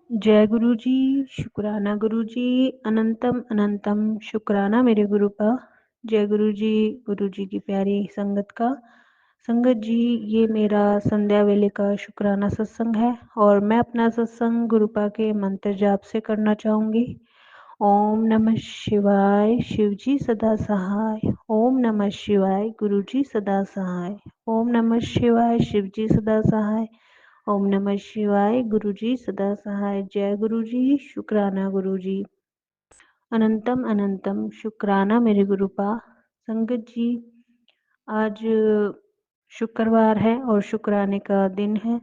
जय गुरु जी, शुक्राना गुरु जी, अनंतम अनंतम शुक्राना मेरे गुरु का। जय गुरु जी की प्यारी संगत का। संगत जी, ये मेरा संध्या वेले का शुक्राना सत्संग है और मैं अपना सत्संग गुरुपा के मंत्र जाप से करना चाहूँगी। ओम नमः शिवाय, शिव जी सदा सहाय। ओम नमः शिवाय, गुरु जी सदा सहाय। ओम नमः शिवाय, शिव जी सदा सहाय। ओम नमः शिवाय, गुरु जी सदा सहाय। जय गुरु जी, शुक्राना गुरु जी। अनंतम अनंतम शुक्राना मेरे गुरुपा। संगत जी, आज शुक्रवार है और शुक्राने का दिन है,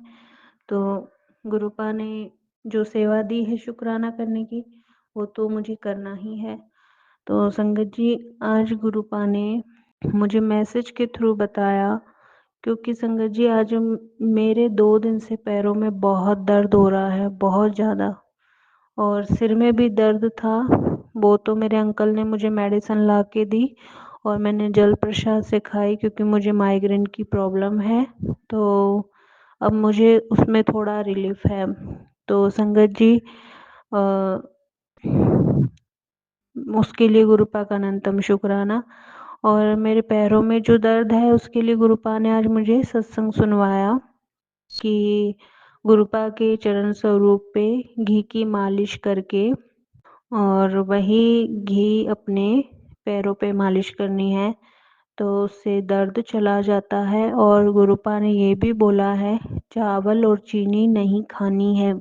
तो गुरुपा ने जो सेवा दी है शुक्राना करने की, वो तो मुझे करना ही है। तो संगत जी, आज गुरुपा ने मुझे मैसेज के थ्रू बताया, क्योंकि संगत जी आज मेरे 2 दिन से पैरों में बहुत दर्द हो रहा है, बहुत ज़्यादा, और सिर में भी दर्द था। वो तो मेरे अंकल ने मुझे मेडिसिन ला के दी और मैंने जल प्रसाद से खाई, क्योंकि मुझे माइग्रेन की प्रॉब्लम है, तो अब मुझे उसमें थोड़ा रिलीफ है। तो संगत जी, उसके लिए गुरुपा का अनंतम शुक्राना। और मेरे पैरों में जो दर्द है उसके लिए गुरुपा ने आज मुझे सत्संग सुनवाया कि गुरुपा के चरण स्वरूप पे घी की मालिश करके और वही घी अपने पैरों पे मालिश करनी है, तो उससे दर्द चला जाता है। और गुरुपा ने ये भी बोला है, चावल और चीनी नहीं खानी है।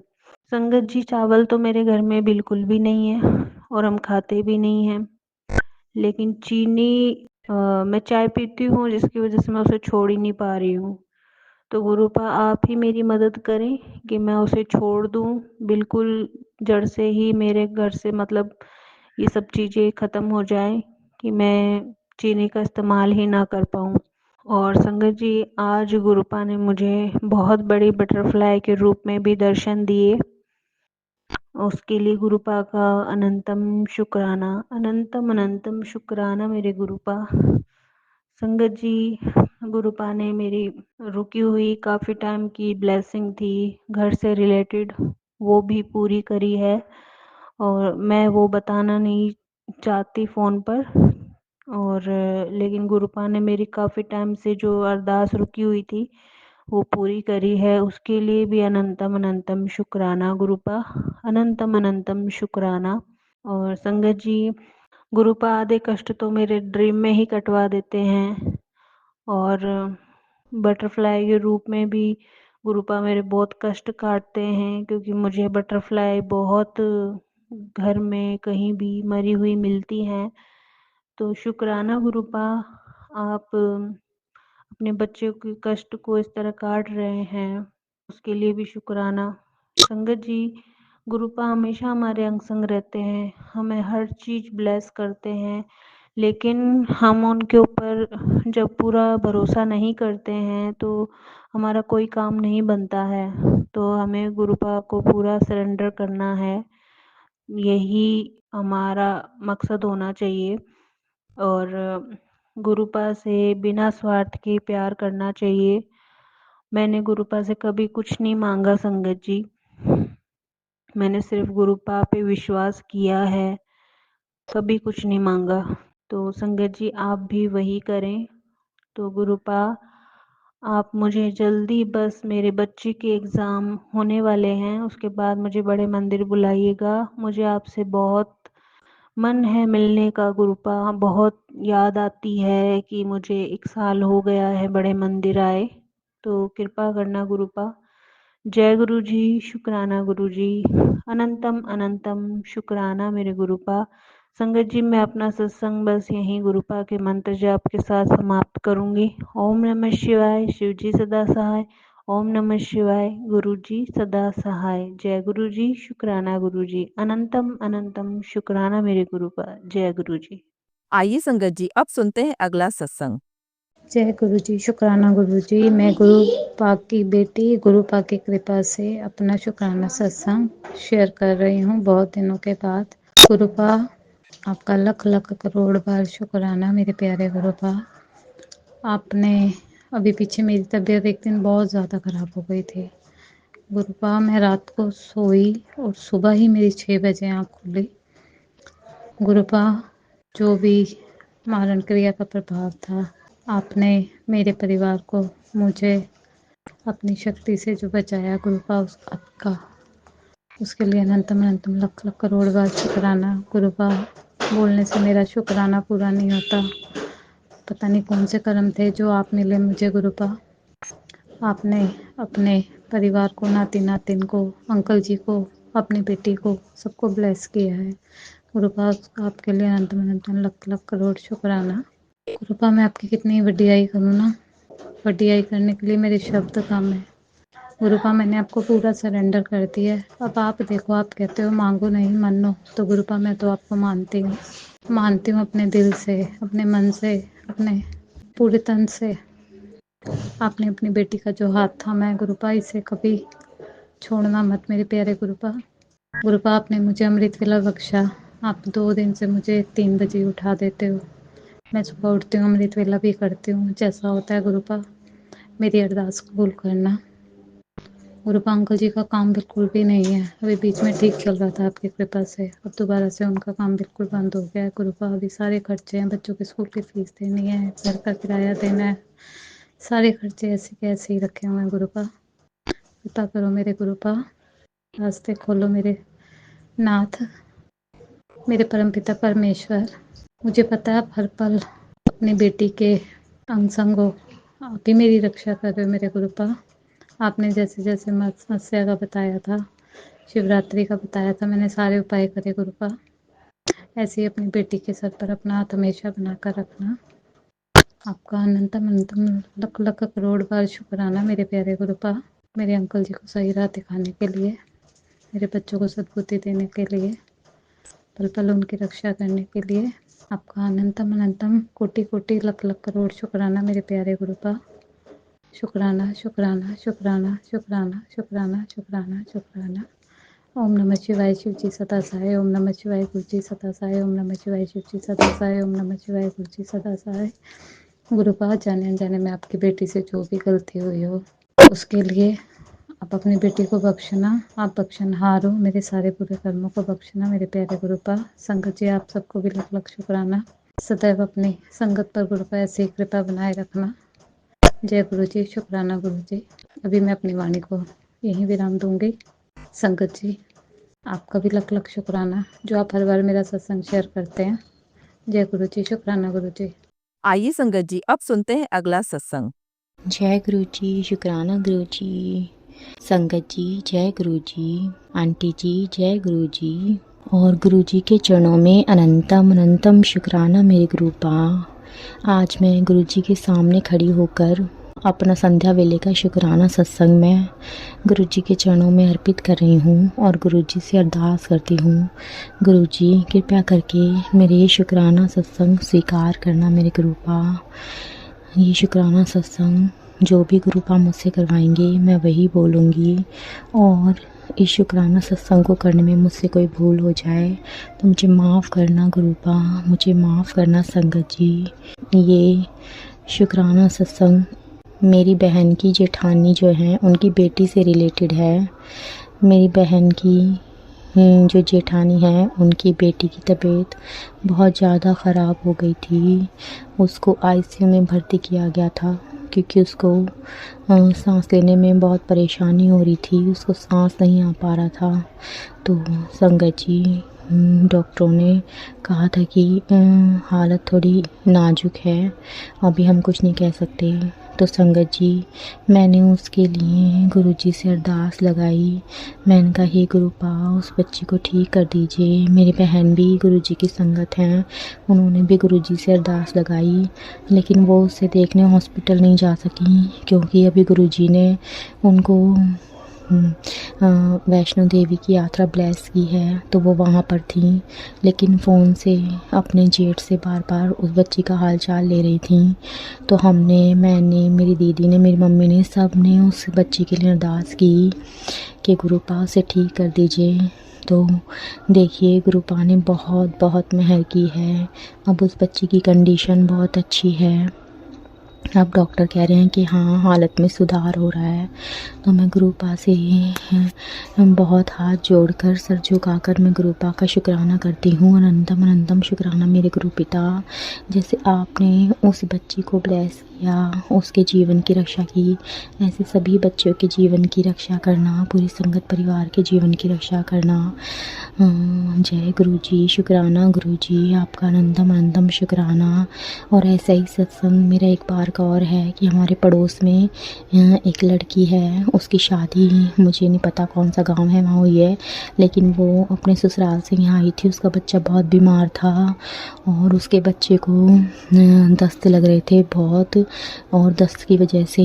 संगत जी, चावल तो मेरे घर में बिल्कुल भी नहीं है और हम खाते भी नहीं हैं, लेकिन चीनी मैं चाय पीती हूँ, जिसकी वजह से मैं उसे छोड़ ही नहीं पा रही हूँ। तो गुरुपा, आप ही मेरी मदद करें कि मैं उसे छोड़ दूँ बिल्कुल जड़ से ही, मेरे घर से मतलब ये सब चीज़ें ख़त्म हो जाए कि मैं चीनी का इस्तेमाल ही ना कर पाऊँ। और संगत जी, आज गुरुपा ने मुझे बहुत बड़ी बटरफ्लाई के रूप में भी दर्शन दिए, उसके लिए गुरुपा का अनंतम शुक्राना, अनंतम अनंतम शुक्राना मेरे गुरुपा। संगत जी, गुरुपा ने मेरी रुकी हुई काफ़ी टाइम की ब्लेसिंग थी घर से रिलेटेड, वो भी पूरी करी है, और मैं वो बताना नहीं चाहती फ़ोन पर। और लेकिन गुरुपा ने मेरी काफ़ी टाइम से जो अरदास रुकी हुई थी वो पूरी करी है, उसके लिए भी अनंतम अनंतम शुक्राना गुरुपा, अनंतम अनंतम शुक्राना। और संगत जी, गुरुपा आधे कष्ट तो मेरे ड्रीम में ही कटवा देते हैं, और बटरफ्लाई के रूप में भी गुरुपा मेरे बहुत कष्ट काटते हैं, क्योंकि मुझे बटरफ्लाई बहुत घर में कहीं भी मरी हुई मिलती हैं। तो शुक्राना गुरुपा, आप अपने बच्चे के कष्ट को इस तरह काट रहे हैं, उसके लिए भी शुक्राना। संगत जी, गुरुपा हमेशा हमारे अंग संग रहते हैं, हमें हर चीज़ ब्लेस करते हैं, लेकिन हम उनके ऊपर जब पूरा भरोसा नहीं करते हैं तो हमारा कोई काम नहीं बनता है। तो हमें गुरुपा को पूरा सरेंडर करना है, यही हमारा मकसद होना चाहिए। और गुरुपा से बिना स्वार्थ के प्यार करना चाहिए। मैंने गुरुपा से कभी कुछ नहीं मांगा संगत जी, मैंने सिर्फ गुरुपा पे विश्वास किया है, कभी कुछ नहीं मांगा। तो संगत जी, आप भी वही करें। तो गुरुपा, आप मुझे जल्दी, बस मेरे बच्चे के एग्ज़ाम होने वाले हैं, उसके बाद मुझे बड़े मंदिर बुलाइएगा। मुझे आपसे बहुत मन है मिलने का गुरुपा, बहुत याद आती है कि मुझे 1 साल हो गया है बड़े मंदिर आए, तो कृपा करना गुरुपा। जय गुरु जी, शुक्राना गुरु जी, अनंतम अनंतम शुक्राना मेरे गुरुपा। संगत जी, मैं अपना सत्संग बस यहीं गुरुपा के मंत्र जाप के साथ समाप्त करूंगी। ओम नमः शिवाय, शिव जी सदा सहाय। ओम नमः शिवाय, गुरु जी सदा सहाय। जय गुरु जी, शुक्राना गुरु जी, अनंतम अनंतम शुक्राना मेरे गुरुपा। जय गुरु जी। आइए संगत जी, अब सुनते हैं अगला सत्संग। जय गुरु जी, शुक्राना गुरु जी। मैं गुरु पाक की बेटी, गुरु पाक की कृपा से अपना शुक्राना सत्संग शेयर कर रही हूँ बहुत दिनों के बाद। गुरु पाक, आपका लख लख करोड़ बार शुक्राना मेरे प्यारे गुरु पाक। आपने अभी पीछे मेरी तबीयत एक दिन बहुत ज़्यादा ख़राब हो गई थी, गुरुपा मैं रात को सोई और सुबह ही मेरी 6 बजे आँख खुली। गुरुपा जो भी मारण क्रिया का प्रभाव था, आपने मेरे परिवार को, मुझे अपनी शक्ति से जो बचाया गुरुपा, उस आपका उसके लिए अनंतम अनंतम लख लख करोड़ बार शुक्राना। गुरुपा बोलने से मेरा शुक्राना पूरा नहीं होता। पता नहीं कौन से कर्म थे जो आप मिले मुझे गुरुपा। आपने अपने परिवार को, नाती नातिन को, अंकल जी को, अपनी बेटी को, सबको ब्लेस किया है गुरुपा। आपके लिए अनंतम अनंतम लख लख करोड़ शुक्राना। गुरुपा मैं आपकी कितनी वड्डियाई करूँ ना, वड्डियाई करने के लिए मेरे शब्द कम है गुरुपा। मैंने आपको पूरा सरेंडर कर दिया है। अब आप देखो, आप कहते हो मांगो नहीं मानो, तो गुरुपा मैं तो आपको मानती हूँ अपने दिल से, अपने मन से, अपने पूरे तन से। आपने अपनी बेटी का जो हाथ थामा है गुरुपा, इसे कभी छोड़ना मत मेरे प्यारे गुरुपा। गुरुपा आपने मुझे अमृत वेला बख्शा। आप 2 दिन से मुझे 3 बजे उठा देते हो। मैं सुबह उठती हूँ, अमृत वेला भी करती हूँ। जैसा होता है गुरुपा, मेरी अरदास कबूल करना। गुरुपा अंकल जी का काम बिल्कुल भी नहीं है, अभी बीच में ठीक चल रहा था आपकी कृपा से, अब दोबारा से उनका काम बिल्कुल बंद हो गया है गुरुपा। अभी सारे खर्चे हैं, बच्चों के स्कूल की फीस देनी है, घर का किराया देना है, सारे खर्चे ऐसे के ऐसे ही रखे हुए हैं गुरुपा। कृपा करो मेरे गुरुपा, रास्ते खोलो मेरे नाथ, मेरे परमपिता परमेश्वर। मुझे पता है आप हर पल अपनी बेटी के अंग संग हो, आप ही मेरी रक्षा कर रहे हो मेरे गुरुपा। आपने जैसे जैसे समस्या का बताया था, शिवरात्रि का बताया था, मैंने सारे उपाय करे गुरुपा। ऐसे ही अपनी बेटी के सर पर अपना हाथ हमेशा बनाकर रखना। आपका अनंतम अनंतम लख लख करोड़ बार शुक्राना मेरे प्यारे गुरुपा, मेरे अंकल जी को सही राह दिखाने के लिए, मेरे बच्चों को सद्बुद्धि देने के लिए, पल पल उनकी रक्षा करने के लिए। आपका अनंतम अनंतम कोटि कोटि लख लख करोड़ शुक्राना मेरे प्यारे गुरुपा। शुक्राना शुक्राना शुक्राना शुक्राना शुक्राना शुक्राना शुक्राना। ओम नमः शिवाय शिव जी सदा सहाय। ओम नमः शिवाय गुरु जी सदा सहाय। ओम नमः शिवाय शिव जी सदा सहाय। ओम नमः शिवाय गुरु जी सदा सहाय। गुरुपा जाने अनजाने में आपकी बेटी से जो भी गलती हुई हो, उसके लिए आप अपनी बेटी को बख्शना। आप बख्शनहार हो, मेरे सारे बुरे कर्मों को बख्शना मेरे प्यारे गुरुपा। संगत जी आप सबको भी लख लख शुक्राना। सदैव अपनी संगत पर गुरुपा ऐसी ही कृपा बनाए रखना। जय गुरु जी, शुक्राना गुरु जी। अभी मैं अपनी वाणी को यहीं विराम दूंगी। संगत जी आपका भी लख लख शुक्राना, जो आप हर बार मेरा सत्संग शेयर करते हैं। जय गुरु जी, शुक्राना गुरु जी। आइए संगत जी, अब सुनते हैं अगला सत्संग। जय गुरु जी, शुक्राना गुरु जी। संगत जी जय गुरु जी। आंटी जी जय गुरु जी। और गुरु जी के चरणों में अनंतम अनंतम शुक्राना मेरे गुरुपा। आज मैं गुरु जी के सामने खड़ी होकर अपना संध्या वेले का शुक्राना सत्संग में गुरु जी के चरणों में अर्पित कर रही हूँ और गुरु जी से अरदास करती हूँ, गुरु जी कृपया करके मेरे ये शुक्राना सत्संग स्वीकार करना मेरे गुरुपा। ये शुक्राना सत्संग जो भी गुरुपा मुझसे करवाएंगे मैं वही बोलूँगी, और इस शुक्राना सत्संग को करने में मुझसे कोई भूल हो जाए तो मुझे माफ़ करना गुरुपा, मुझे माफ़ करना संगत जी। ये शुक्राना सत्संग मेरी बहन की जेठानी जो है उनकी बेटी से रिलेटेड है। मेरी बहन की जो जेठानी है उनकी बेटी की तबीयत बहुत ज़्यादा ख़राब हो गई थी। उसको आईसीयू में भर्ती किया गया था क्योंकि उसको सांस लेने में बहुत परेशानी हो रही थी, उसको सांस नहीं आ पा रहा था। तो संगत जी डॉक्टरों ने कहा था कि हालत थोड़ी नाजुक है, अभी हम कुछ नहीं कह सकते। तो संगत जी मैंने उसके लिए गुरु जी से अरदास लगाई। मैंने कहा हे गुरुपा उस बच्ची को ठीक कर दीजिए। मेरी बहन भी गुरु जी की संगत हैं, उन्होंने भी गुरु जी से अरदास लगाई, लेकिन वो उसे देखने हॉस्पिटल नहीं जा सकी क्योंकि अभी गुरु जी ने उनको वैष्णो देवी की यात्रा ब्लेस की है, तो वो वहाँ पर थी, लेकिन फ़ोन से अपने जेठ से बार बार उस बच्ची का हाल चाल ले रही थी। तो मैंने मेरी दीदी ने, मेरी मम्मी ने, सब ने उस बच्ची के लिए अरदास की कि गुरुपा उसे ठीक कर दीजिए। तो देखिए गुरुपा ने बहुत बहुत मेहर की है, अब उस बच्ची की कंडीशन बहुत अच्छी है। अब डॉक्टर कह रहे हैं कि हाँ, हालत में सुधार हो रहा है। तो मैं गुरुपा से बहुत हाथ जोड़कर, सर झुकाकर मैं गुरुपा का शुक्राना करती हूँ। अनंतम अनंतम शुक्राना मेरे गुरु पिता, जैसे आपने उस बच्ची को ब्लेस किया, उसके जीवन की रक्षा की, ऐसे सभी बच्चों के जीवन की रक्षा करना, पूरी संगत परिवार के जीवन की रक्षा करना। जय गुरु जी, शुक्राना गुरु जी, आपका अनंतम अनंतम शुक्राना। और ऐसा ही सत्संग मेरा एक बार का और है कि हमारे पड़ोस में एक लड़की है, उसकी शादी मुझे नहीं पता कौन सा गांव है वहाँ हुई है, लेकिन वो अपने ससुराल से यहाँ आई थी। उसका बच्चा बहुत बीमार था और उसके बच्चे को दस्त लग रहे थे बहुत, और दस्त की वजह से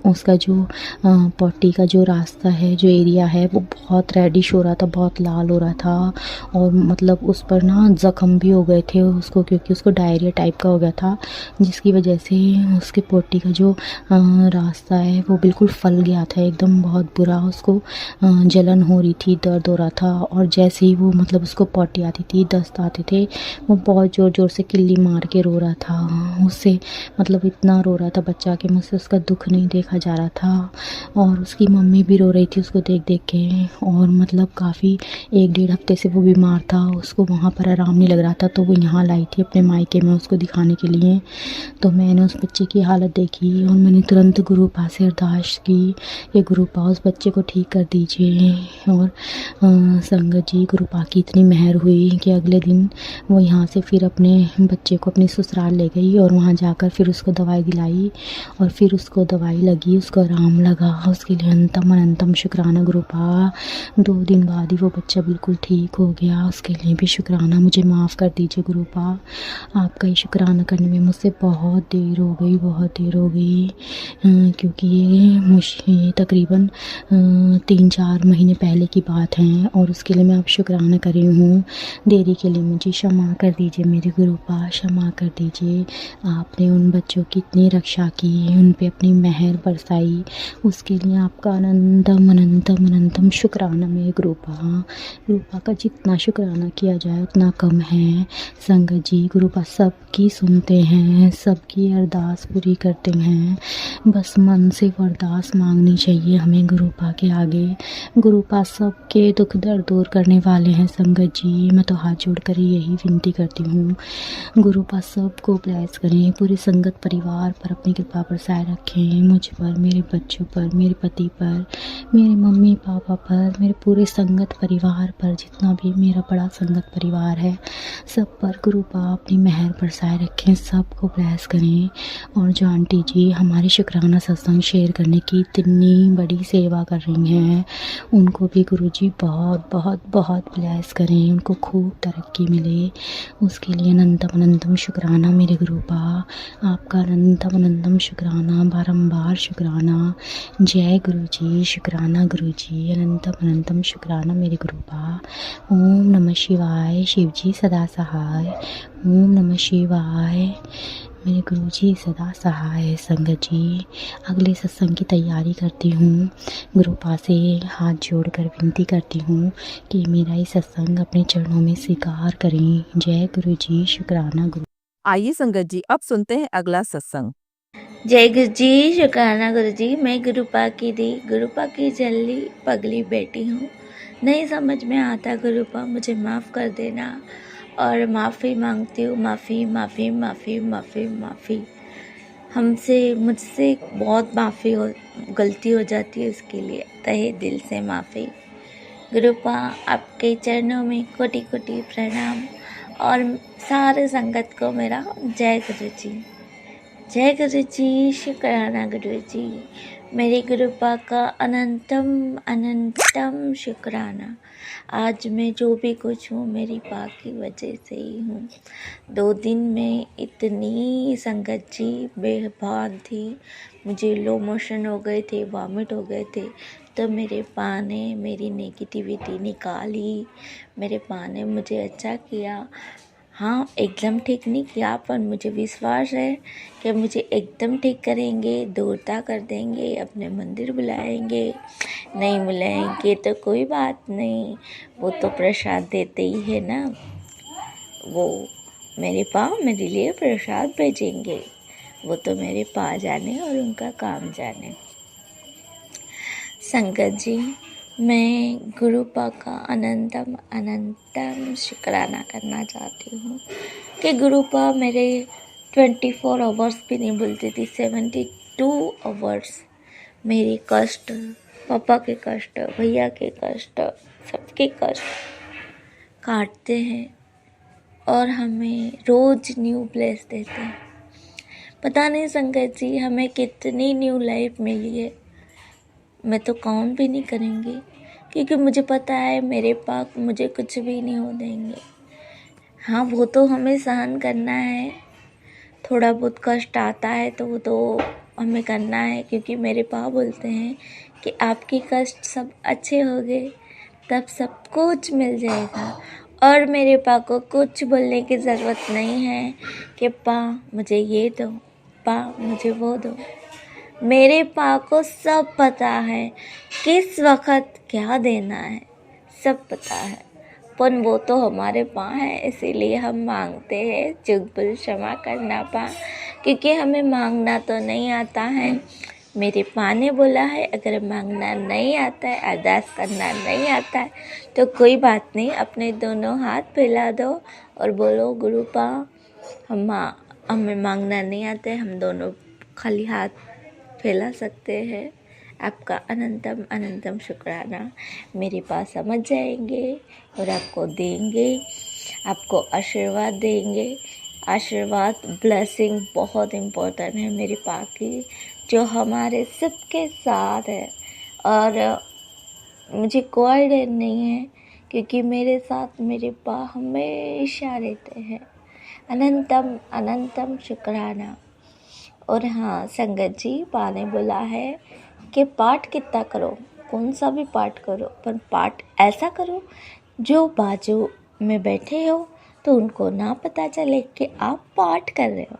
उसका जो पॉटी का जो रास्ता है, जो एरिया है, वो बहुत रेडिश हो रहा था, बहुत लाल हो रहा था। और मतलब उस पर ना ज़ख्म भी हो गए थे उसको, क्योंकि उसको डायरिया टाइप का हो गया था, जिसकी वजह से उसके पॉटी का जो रास्ता है वो बिल्कुल फल गया था एकदम, बहुत बुरा। उसको जलन हो रही थी, दर्द हो रहा था, और जैसे ही वो मतलब उसको पॉटी आती थी, दस्त आते थे, वो बहुत ज़ोर ज़ोर से किल्ली मार के रो रहा था। उससे मतलब इतना रो रहा था बच्चा कि मुझसे उसका दुख नहीं देखा जा रहा था। और उसकी मम्मी भी रो रही थी उसको देख देख के। और मतलब काफ़ी 1-1.5 हफ्ते से वो बीमार था, उसको वहाँ पर आराम नहीं लग रहा था, तो वो यहाँ लाई थी अपने मायके में उसको दिखाने के लिए। तो मैंने उस बच्चे की हालत देखी और मैंने तुरंत गुरुपा से अरदास की कि गुरुपा उस बच्चे को ठीक कर दीजिए। और संगत जी, गुरुपा की इतनी मेहर हुई कि अगले दिन वो यहाँ से फिर अपने बच्चे को अपनी ससुराल ले गई, और वहाँ जाकर फिर उसको दवाई दिलाई, और फिर उसको दवाई लगी, उसको आराम लगा। उसके लिए अनंतम अनंतम शुक्राना गुरुपा। 2 दिन बाद ही वो बच्चा बिल्कुल ठीक हो गया, उसके लिए भी शुक्राना। मुझे माफ़ कर दीजिए गुरुपा, आपका ये शुक्राना करने में मुझसे बहुत देर हो गई, बहुत देर हो गई, क्योंकि ये तकरीबन 3-4 महीने पहले की बात है, और उसके लिए मैं अब शुक्राना कर रही हूँ। देरी के लिए मुझे क्षमा कर दीजिए मेरे गुरुपा, क्षमा कर दीजिए। आपने उन बच्चों की इतनी रक्षा की, उन पे अपनी मेहर बरसाई, उसके लिए आपका अनंतम अनंतम अनंतम शुक्राना मेरे गुरुपा। गुरुपा का जितना शुक्राना किया जाए उतना कम है। संगत जी, गुरुपा सबकी सुनते हैं, सबकी अरदास पूरी करते हैं। बस मन से अरदास मांगनी चाहिए हमें गुरुपा के आगे। गुरुपा सबके दुख दर्द दूर करने वाले हैं। संगत जी, मैं तो हाथ जोड़कर यही विनती करती हूँ, गुरुपा सबको ब्लेस करें, पूरी संगत परिवार पर अपनी कृपा बरसाए रखें, मुझ पर, मेरे बच्चों पर, मेरे पति पर, मेरे मम्मी पापा पर, मेरे पूरे संगत परिवार पर, जितना भी मेरा बड़ा संगत परिवार है सब पर गुरुपा अपनी मेहर बरसाए रखें, सबको ब्लेस करें। और जो आंटी जी हमारे शुक्राना सत्संग शेयर करने की इतनी बड़ी सेवा कर रही हैं, उनको भी गुरुजी बहुत बहुत बहुत ब्लेस करें, उनको खूब तरक्की मिले। उसके लिए अनंतम अनंतम शुक्राना मेरे गुरुपा, आपका अनंतम अनंतम शुक्राना, बारंबार शुक्राना। जय गुरुजी, शुक्राना गुरुजी, अनंतम अनंतम शुक्राना मेरे गुरुपा। ओम नमः शिवाय, शिवजी सदा सहाय। ओम नमः शिवाय, मेरे गुरुजी सदा सहाय। संगत जी, अगले सत्संग की तैयारी करती हूँ, गुरुपा से हाथ जोड़कर विनती करती हूँ कि मेरा ये सत्संग अपने चरणों में स्वीकार करें। जय गुरुजी, शुक्राना गुरु। आइए संगत जी, अब सुनते हैं अगला सत्संग। जय गुरु जी, शुक्राना गुरु जी। मैं गुरुपा की जल्दी पगली बेटी हूँ। नहीं समझ में आता गुरुपा, मुझे माफ़ कर देना, और माफ़ी मांगती हूँ। माफ़ी माफ़ी माफ़ी माफ़ी माफ़ी मुझसे बहुत गलती हो जाती है, इसके लिए तहे दिल से माफ़ी। गुरुपा, आपके चरणों में कोटि कोटि प्रणाम, और सारे संगत को मेरा जय गुरु जी। जय गुरु जी, शुक्राना गुरु जी। मेरे गुरुपा का अनंतम अनंतम शुक्राना। आज मैं जो भी कुछ हूँ मेरी पा की वजह से ही हूँ। 2 दिन में इतनी संगत जी बेभान थी, मुझे लो मोशन हो गए थे, वॉमिट हो गए थे, तो मेरे पा ने मेरी नेगेटिविटी निकाली, मेरे पा ने मुझे अच्छा किया। हाँ, एकदम ठीक नहीं किया, पर मुझे विश्वास है कि मुझे एकदम ठीक करेंगे, दूरता कर देंगे, अपने मंदिर बुलाएंगे। नहीं बुलाएंगे तो कोई बात नहीं, वो तो प्रसाद देते ही है ना, वो मेरे पाँव मेरे लिए प्रसाद भेजेंगे, वो तो मेरे पा जाने और उनका काम जाने। संगत जी, मैं गुरुपा का अनंतम अनंतम शुक्राना करना चाहती हूँ कि गुरुपा मेरे 24 आवर्स भी नहीं बोलती थी, 72 आवर्स मेरे कष्ट, पापा के कष्ट, भैया के कष्ट, सबके कष्ट काटते हैं और हमें रोज न्यू ब्लेस देते हैं। पता नहीं संगत जी हमें कितनी न्यू लाइफ मिली है, मैं तो काउंट भी नहीं करेंगी, क्योंकि मुझे पता है मेरे पाप मुझे कुछ भी नहीं हो देंगे। हाँ, वो तो हमें सहन करना है, थोड़ा बहुत कष्ट आता है तो वो तो हमें करना है, क्योंकि मेरे पापा बोलते हैं कि आपके कष्ट सब अच्छे हो गए तब सब कुछ मिल जाएगा। और मेरे पा को कुछ बोलने की ज़रूरत नहीं है कि पा मुझे ये दो, पा मुझे वो दो। मेरे पा को सब पता है किस वक्त क्या देना है, सब पता है, पर वो तो हमारे पा है, इसीलिए हम मांगते हैं चुगबुल क्षमा करना पा, क्योंकि हमें मांगना तो नहीं आता है। मेरे पा ने बोला है अगर मांगना नहीं आता है, अरदास करना नहीं आता है तो कोई बात नहीं, अपने दोनों हाथ फैला दो और बोलो गुरु पा हमें मांगना नहीं आता है, हम दोनों खाली हाथ फैला सकते हैं। आपका अनंतम अनंतम शुक्राना। मेरे पास समझ जाएंगे और आपको देंगे, आपको आशीर्वाद देंगे। आशीर्वाद ब्लेसिंग बहुत इम्पोर्टेंट है मेरे पा की, जो हमारे सबके साथ है। और मुझे कोई डर नहीं है, क्योंकि मेरे साथ मेरे पा हमेशा रहते हैं। अनंतम अनंतम शुक्राना। और हाँ संगत जी, पा ने बोला है कि पाठ कितना करो, कौन सा भी पाठ करो, पर पाठ ऐसा करो जो बाजू में बैठे हो तो उनको ना पता चले कि आप पाठ कर रहे हो।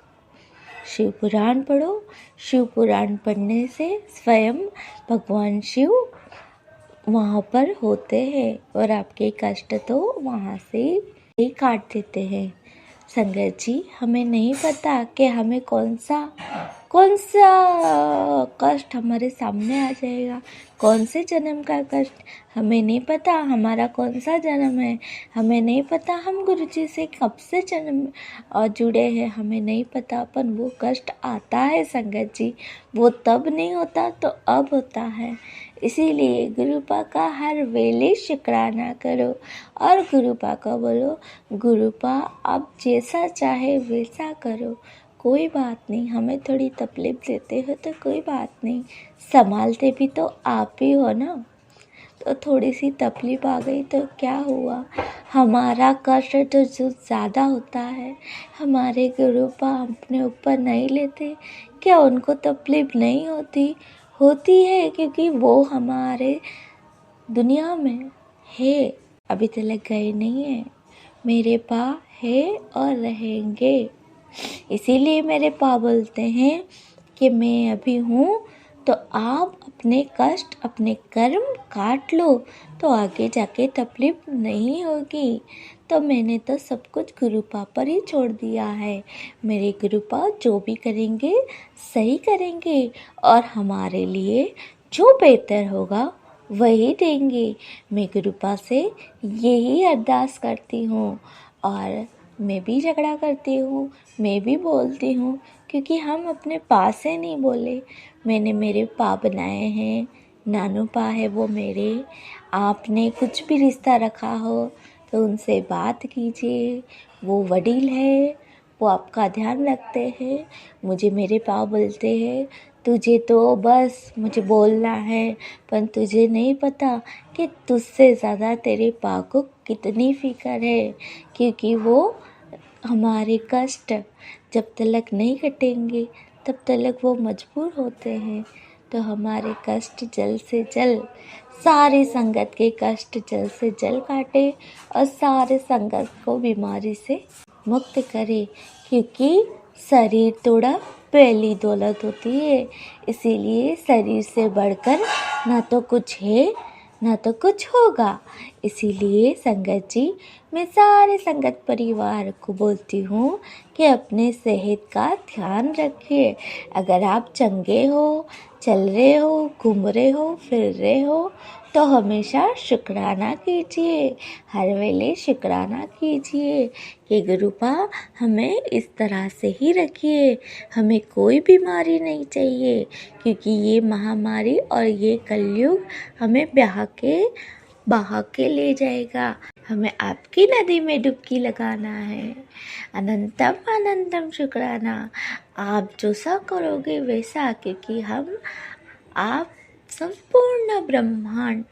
शिव पुराण पढ़ो, शिव पुराण पढ़ने से स्वयं भगवान शिव वहाँ पर होते हैं और आपके कष्ट तो वहाँ से ही काट देते हैं। संगत जी, हमें नहीं पता कि हमें कौन सा कष्ट हमारे सामने आ जाएगा, कौन से जन्म का कष्ट हमें नहीं पता, हमारा कौन सा जन्म है हमें नहीं पता, हम गुरु जी से कब से जन्म जुड़े हैं हमें नहीं पता, पर वो कष्ट आता है संगत जी, वो तब नहीं होता तो अब होता है। इसीलिए गुरुपा का हर वेले शुक्राना करो और गुरुपा को बोलो गुरुपा आप जैसा चाहे वैसा करो, कोई बात नहीं, हमें थोड़ी तकलीफ देते हो तो कोई बात नहीं, संभालते भी तो आप ही हो ना, तो थोड़ी सी तकलीफ आ गई तो क्या हुआ, हमारा कष्ट तो जो ज़्यादा होता है हमारे गुरुपा अपने ऊपर नहीं लेते क्या, उनको तकलीफ नहीं होती है, क्योंकि वो हमारे दुनिया में है, अभी तक गए नहीं है, मेरे पा है और रहेंगे। इसीलिए मेरे पा बोलते हैं कि मैं अभी हूँ तो आप अपने कष्ट अपने कर्म काट लो तो आगे जाके तकलीफ नहीं होगी। तो मैंने तो सब कुछ गुरुपा पर ही छोड़ दिया है, मेरे गुरुपा जो भी करेंगे सही करेंगे और हमारे लिए जो बेहतर होगा वही देंगे। मैं गुरुपा से यही अरदास करती हूँ और मैं भी झगड़ा करती हूँ, मैं भी बोलती हूँ, क्योंकि हम अपने पा से नहीं बोले, मैंने मेरे पा बनाए हैं, नानू पा है वो मेरे, आपने कुछ भी रिश्ता रखा हो तो उनसे बात कीजिए, वो वडील है, वो आपका ध्यान रखते हैं। मुझे मेरे पा बोलते हैं तुझे तो बस मुझे बोलना है, पर तुझे नहीं पता कि तुझसे ज़्यादा तेरे पा को कितनी फिक्र है, क्योंकि वो हमारे कष्ट जब तक नहीं कटेंगे तब तक वो मजबूर होते हैं। तो हमारे कष्ट जल्द से जल्द, सारी संगत के कष्ट जल्द से जल्द काटे और सारे संगत को बीमारी से मुक्त करे, क्योंकि शरीर थोड़ा पहली दौलत होती है, इसीलिए शरीर से बढ़कर ना तो कुछ है ना तो कुछ होगा। इसीलिए संगत जी, मैं सारे संगत परिवार को बोलती हूँ कि अपने सेहत का ध्यान रखिए। अगर आप चंगे हो, चल रहे हो, घूम रहे हो, फिर रहे हो, तो हमेशा शुक्राना कीजिए, हर वेले शुक्राना कीजिए कि गुरुपा हमें इस तरह से ही रखिए, हमें कोई बीमारी नहीं चाहिए, क्योंकि ये महामारी और ये कलयुग हमें बहा के ले जाएगा। हमें आपकी नदी में डुबकी लगाना है। अनंतम अनंतम शुक्राना। आप जो सा करोगे वैसा, क्योंकि आप संपूर्ण ब्रह्मांड,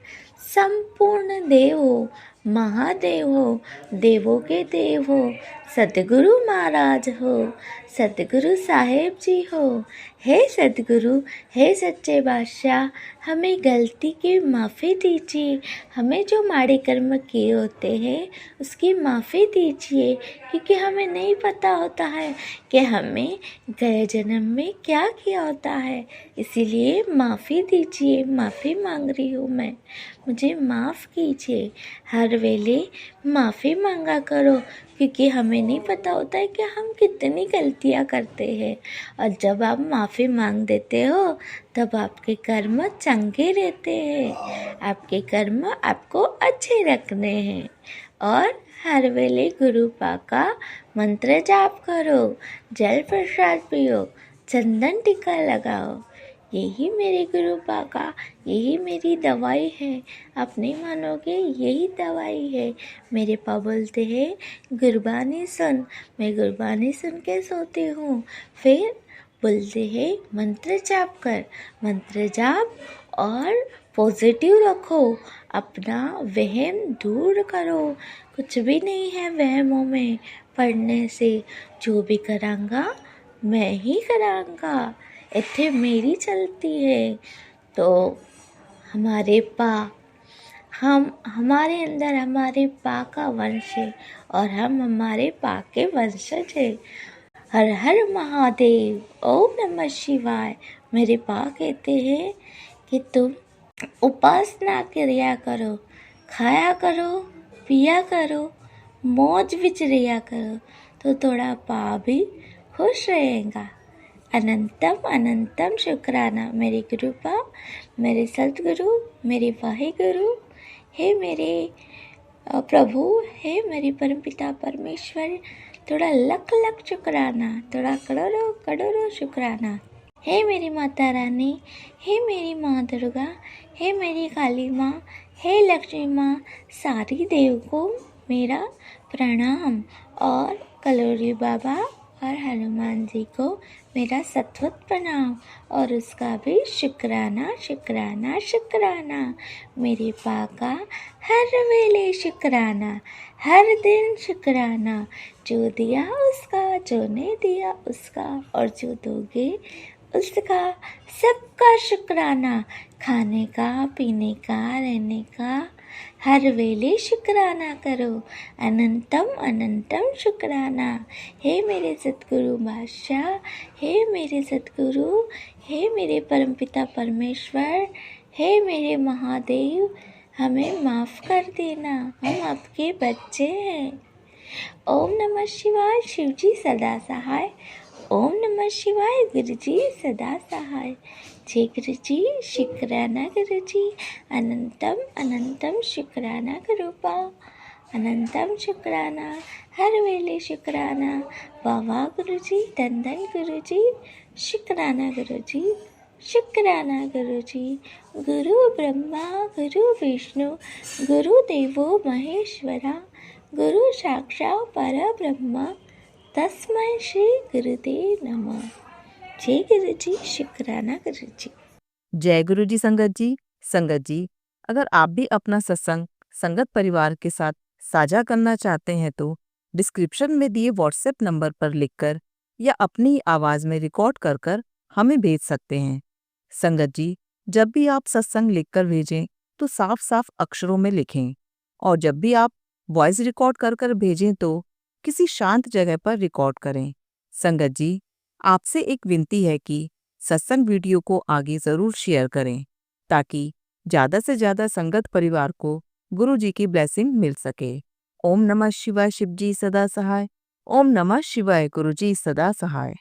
संपूर्ण देव हो, महादेव हो, देवों के देव हो, सतगुरु महाराज हो, सतगुरु साहेब जी हो। हे सतगुरु, हे सच्चे बादशाह, हमें गलती की माफ़ी दीजिए। हमें जो माड़े कर्म किए होते हैं उसकी माफ़ी दीजिए, क्योंकि हमें नहीं पता होता है कि हमें गए जन्म में क्या किया होता है। इसीलिए माफ़ी दीजिए, माफ़ी मांग रही हूँ मैं, मुझे माफ़ कीजिए। हर वेले माफ़ी मांगा करो, क्योंकि हमें नहीं पता होता है कि हम कितनी गलतियाँ करते हैं। और जब आप माफ़ी मांग देते हो तब आपके कर्म चंगे रहते हैं, आपके कर्म आपको अच्छे रखने हैं। और हर वेले गुरुपा का मंत्र जाप करो, जल प्रसाद पियो, चंदन टीका लगाओ। यही मेरे गुरुपा का, यही मेरी दवाई है। आप नहीं मानोगे, यही दवाई है। मेरे पा बोलते हैं गुरबानी सुन, मैं गुरबानी सुन के सोती हूँ। फिर बोलते हैं मंत्र जाप कर, मंत्र जाप और पॉजिटिव रखो, अपना वहम दूर करो। कुछ भी नहीं है वहमों में पढ़ने से। जो भी करांगा मैं ही करांगा, इत्थे मेरी चलती है। तो हमारे अंदर हमारे पा का वंश है और हम हमारे पा के वंशज है। हर हर महादेव, ओम नमः शिवाय। मेरे पा कहते हैं कि तुम उपासना किया करो, खाया करो, पिया करो, मौज विच रिया करो, तो थोड़ा पा भी खुश रहेगा। अनंतम अनंतम शुक्राना मेरे गुरुपा, मेरे सतगुरु, मेरे वाहिगुरु, हे मेरे प्रभु, हे मेरे परमपिता परमेश्वर, थोड़ा लख लख शुक्राना, थोड़ा करोड़ों करोड़ों शुक्राना। हे मेरी माता रानी, हे मेरी माँ दुर्गा, हे मेरी काली माँ, हे लक्ष्मी माँ, सारी देव को मेरा प्रणाम। और कलोरी बाबा और हनुमान जी को मेरा सत्वत प्रणाम, और उसका भी शुक्राना शुक्राना शुक्राना। मेरे पा का हर वेले शुक्राना, हर दिन शुक्राना। जो दिया उसका, जो नहीं दिया उसका, और जो दोगे उसका, सबका शुक्राना। खाने का, पीने का, रहने का, हर वेले शुक्राना करो। अनंतम अनंतम शुक्राना। हे मेरे सतगुरु बादशाह, हे मेरे सतगुरु, हे मेरे परमपिता परमेश्वर, हे मेरे महादेव, हमें माफ़ कर देना, हम आपके बच्चे हैं। ओम नमः शिवाय, शिव जी सदा सहाय। ओम नमः शिवाय, गुरु जी सदा सहाय। जय गुरु जी, शुक्राना गुरु जी। अनंतम अनंतम शुक्राना गुरुपा, अनंतम शुक्राना, हर वेले शुक्राना। वाह गुरु जी, धन धन गुरु जी, शुक्राना गुरु जी, शुक्राना गुरु जी। गुरु ब्रह्मा गुरु विष्णु गुरु देवो महेश्वरा, गुरु साक्षात् परब्रह्म, तस्मै श्री गुरुदेव नमः। जय गुरु जी, शुक्राना गुरु जी। जय गुरु जी। संगत जी, अगर आप भी अपना सत्संग संगत परिवार के साथ साझा करना चाहते हैं तो डिस्क्रिप्शन में दिए व्हाट्सएप नंबर पर लिखकर या अपनी आवाज में रिकॉर्ड कर हमें भेज सकते हैं। संगत जी, जब भी आप सत्संग लिखकर भेजें तो साफ साफ अक्षरों में लिखें, और जब भी आप वॉइस रिकॉर्ड कर भेजें तो किसी शांत जगह पर रिकॉर्ड करें। संगत जी, आपसे एक विनती है कि सत्संग वीडियो को आगे जरूर शेयर करें, ताकि ज़्यादा से ज़्यादा संगत परिवार को गुरु जी की ब्लेसिंग मिल सके। ओम नमः शिवाय, शिव जी सदा सहाय। ओम नमः शिवाय, गुरु जी सदा सहाय।